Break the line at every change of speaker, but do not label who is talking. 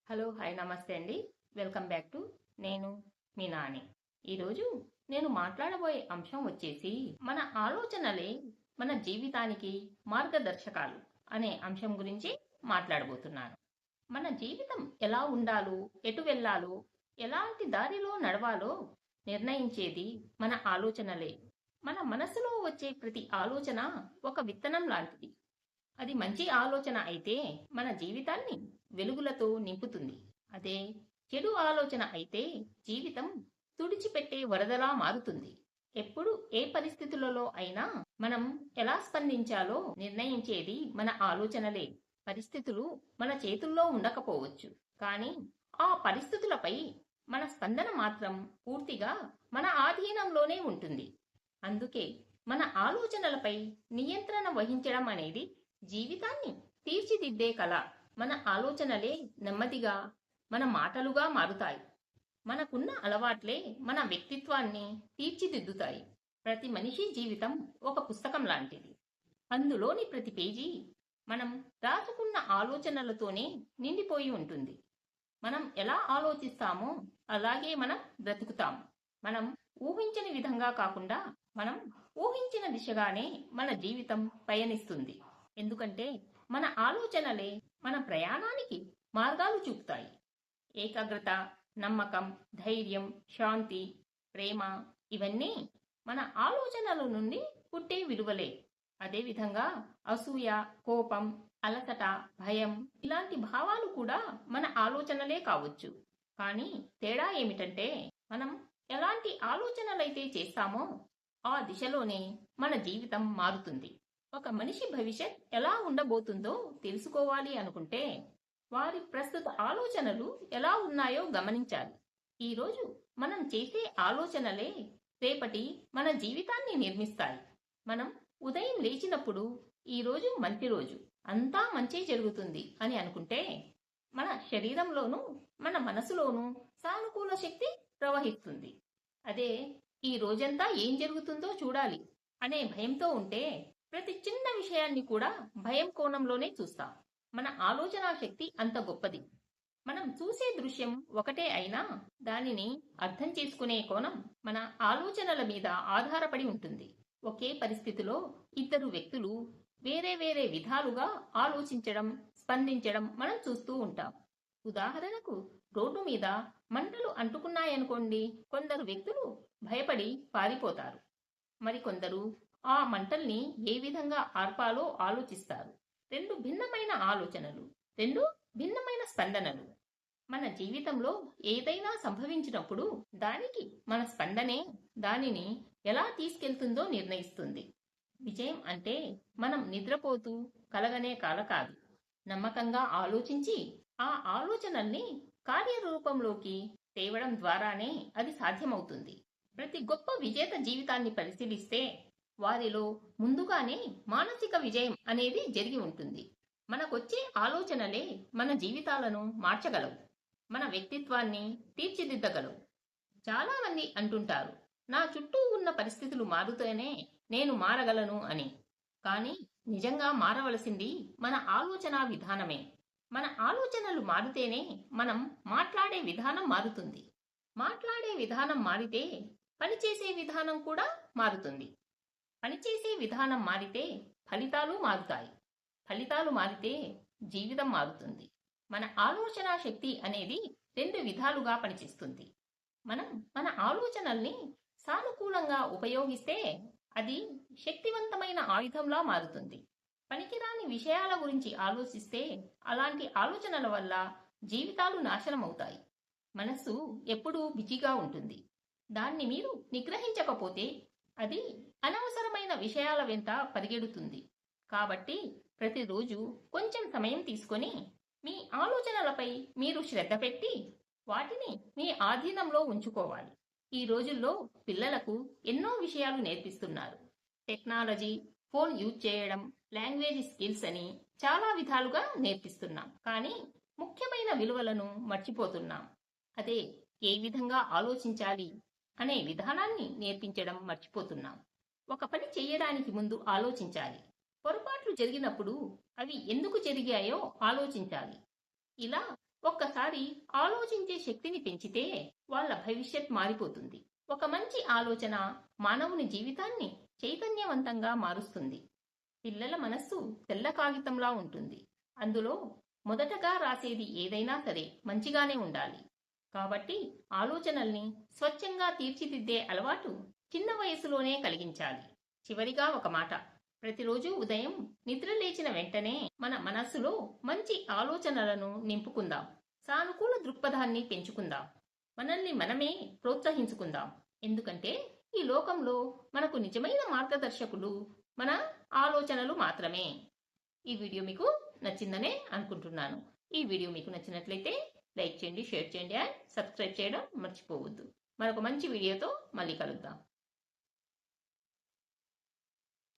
Hello hi నమస్తే అండి. Welcome back to నేను మీ నాని. ఈరోజు నేను మాట్లాడబోయే అంశం వచ్చేసి మన ఆలోచనలే మన జీవితానికి మార్గదర్శకాలు అనే అంశం గురించి మాట్లాడబోతున్నాను. మన జీవితం ఎలా ఉండాలో, ఎటు వెళ్ళాలో, ఎలాంటి దారిలో నడవాలో నిర్ణయించేది మన ఆలోచనలే. మన మనసులో వచ్చే ప్రతి ఆలోచన ఒక విత్తనం లాంటిది. అది మంచి ఆలోచన అయితే మన జీవితాన్ని వెలుగులతో నింపుతుంది. అదే చెడు ఆలోచన అయితే జీవితం తుడిచిపెట్టే వరదలా మారుతుంది. ఎప్పుడు ఏ పరిస్థితులలో అయినా మనం ఎలా స్పందించాలో నిర్ణయించేది మన ఆలోచనలే. పరిస్థితులు మన చేతుల్లో ఉండకపోవచ్చు, కానీ ఆ పరిస్థితులపై మన స్పందన మాత్రం పూర్తిగా మన ఆధీనంలోనే ఉంటుంది. అందుకే మన ఆలోచనలపై నియంత్రణ వహించడం అనేది జీవితాన్ని తీర్చిదిద్దే కళ. మన ఆలోచనలే నెమ్మదిగా మన మాటలుగా మారుతాయి. మనకున్న అలవాట్లే మన వ్యక్తిత్వాన్ని తీర్చిదిద్దుతాయి. ప్రతి మనిషి జీవితం ఒక పుస్తకం లాంటిది. అందులోని ప్రతి పేజీ మనం రాసుకున్న ఆలోచనలతోనే నిండిపోయి ఉంటుంది. మనం ఎలా ఆలోచిస్తామో అలాగే మనం బ్రతుకుతాం. మనం ఊహించని విధంగా కాకుండా మనం ఊహించిన దిశగానే మన జీవితం పయనిస్తుంది. ఎందుకంటే మన ఆలోచనలే మన ప్రయాణానికి మార్గాలు చూపుతాయి. ఏకాగ్రత, నమ్మకం, ధైర్యం, శాంతి, ప్రేమ ఇవన్నీ మన ఆలోచనల నుండి పుట్టే విలువలే. అదేవిధంగా అసూయ, కోపం, అలసట, భయం ఇలాంటి భావాలు కూడా మన ఆలోచనలే కావచ్చు. కానీ తేడా ఏమిటంటే మనం ఎలాంటి ఆలోచనలైతే చేస్తామో ఆ దిశలోనే మన జీవితం మారుతుంది. ఒక మనిషి భవిష్యత్ ఎలా ఉండబోతుందో తెలుసుకోవాలి అనుకుంటే వారి ప్రస్తుత ఆలోచనలు ఎలా ఉన్నాయో గమనించాలి. ఈరోజు మనం చేసే ఆలోచనలే రేపటి మన జీవితాన్ని నిర్మిస్తాయి. మనం ఉదయం లేచినప్పుడు ఈరోజు మంచి రోజు, అంతా మంచి జరుగుతుంది అని అనుకుంటే మన శరీరంలోనూ మన మనసులోనూ సానుకూల శక్తి ప్రవహిస్తుంది. అదే ఈ రోజంతా ఏం జరుగుతుందో చూడాలి అనే భయంతో ఉంటే ప్రతి చిన్న విషయాన్ని కూడా భయం కోణంలోనే చూస్తాం. మన ఆలోచన శక్తి అంత గొప్పది. మనం చూసే దృశ్యం ఒకటే అయినా దానిని అర్థం చేసుకునే కోణం మన ఆలోచనల మీద ఆధారపడి ఉంటుంది. ఒకే పరిస్థితిలో ఇద్దరు వ్యక్తులు వేరే వేరే విధాలుగా ఆలోచించడం, స్పందించడం మనం చూస్తూ ఉంటాం. ఉదాహరణకు రోడ్డు మీద మంటలు అంటుకున్నాయనుకోండి, కొందరు వ్యక్తులు భయపడి పారిపోతారు. మరికొందరు ఆ మంటల్ని ఏ విధంగా ఆర్పాలో ఆలోచిస్తారు. రెండు భిన్నమైన ఆలోచనలు, రెండు భిన్నమైన స్పందనలు. మన జీవితంలో ఏదైనా సంభవించినప్పుడు దానికి మన స్పందనే దానిని ఎలా తీసుకెళ్తుందో నిర్ణయిస్తుంది. విజయం అంటే మనం నిద్రపోతూ కలగనే కాల కాదు. నమ్మకంగా ఆలోచించి ఆ ఆలోచనల్ని కార్యరూపంలోకి తేవడం ద్వారానే అది సాధ్యమవుతుంది. ప్రతి గొప్ప విజేత జీవితాన్ని పరిశీలిస్తే వారిలో ముందుగానే మానసిక విజయం అనేది జరిగి ఉంటుంది. మనకొచ్చే ఆలోచనలే మన జీవితాలను మార్చగలవు, మన వ్యక్తిత్వాన్ని తీర్చిదిద్దగలవు. చాలా మంది అంటుంటారు, నా చుట్టూ ఉన్న పరిస్థితులు మారుతూనే నేను మారగలను అని. కానీ నిజంగా మారవలసింది మన ఆలోచన విధానమే. మన ఆలోచనలు మారితేనే మనం మాట్లాడే విధానం మారుతుంది. మాట్లాడే విధానం మారితే పనిచేసే విధానం కూడా మారుతుంది. పనిచేసే విధానం మారితే ఫలితాలు మారుతాయి. ఫలితాలు మారితే జీవితం మారుతుంది. మన ఆలోచన శక్తి అనేది రెండు విధాలుగా పనిచేస్తుంది. మనం మన ఆలోచనల్ని సానుకూలంగా ఉపయోగిస్తే అది శక్తివంతమైన ఆయుధంలా మారుతుంది. పనికిరాని విషయాల గురించి ఆలోచిస్తే అలాంటి ఆలోచనల వల్ల జీవితాలు నాశనమవుతాయి. మనస్సు ఎప్పుడూ బిజీగా ఉంటుంది. దాన్ని మీరు నిగ్రహించకపోతే అది అనవసరమైన విషయాల వెంట పరిగెడుతుంది. కాబట్టి ప్రతిరోజు కొంచెం సమయం తీసుకొని మీ ఆలోచనలపై మీరు శ్రద్ధ పెట్టి వాటిని మీ ఆధీనంలో ఉంచుకోవాలి. ఈ రోజుల్లో పిల్లలకు ఎన్నో విషయాలు నేర్పిస్తున్నారు. టెక్నాలజీ, ఫోన్ యూజ్ చేయడం, లాంగ్వేజ్ స్కిల్స్ అని చాలా విధాలుగా నేర్పిస్తున్నాం. కానీ ముఖ్యమైన విలువలను మర్చిపోతున్నాం. అదే ఏ విధంగా ఆలోచించాలి అనే విధానాన్ని నేర్పించడం మర్చిపోతున్నాం. ఒక పని చేయడానికి ముందు ఆలోచించాలి. పొరపాట్లు జరిగినప్పుడు అవి ఎందుకు జరిగాయో ఆలోచించాలి. ఇలా ఒక్కసారి ఆలోచించే శక్తిని పెంచితే వాళ్ళ భవిష్యత్ మారిపోతుంది. ఒక మంచి ఆలోచన మానవుని జీవితాన్ని చైతన్యవంతంగా మారుస్తుంది. పిల్లల మనస్సు తెల్ల కాగితంలా ఉంటుంది. అందులో మొదటగా రాసేది ఏదైనా సరే మంచిగానే ఉండాలి. కాబట్టి ఆలోచనల్ని స్వచ్ఛంగా తీర్చిదిద్దే అలవాటు చిన్న వయసులోనే కలిగించాలి. చివరిగా ఒక మాట. ప్రతిరోజు ఉదయం నిద్ర లేచిన వెంటనే మన మనస్సులో మంచి ఆలోచనలను నింపుకుందాం. సానుకూల దృక్పథాన్ని పెంచుకుందాం. మనల్ని మనమే ప్రోత్సహించుకుందాం. ఎందుకంటే ఈ లోకంలో మనకు నిజమైన మార్గదర్శకులు మన ఆలోచనలు మాత్రమే. ఈ వీడియో మీకు నచ్చిందనే అనుకుంటున్నాను. ఈ వీడియో మీకు నచ్చినట్లయితే లైక్ చేయండి, షేర్ చేయండి అండ్ సబ్స్క్రైబ్ చేయడం మర్చిపోవద్దు. మరొక మంచి వీడియోతో మళ్ళీ కలుద్దాం.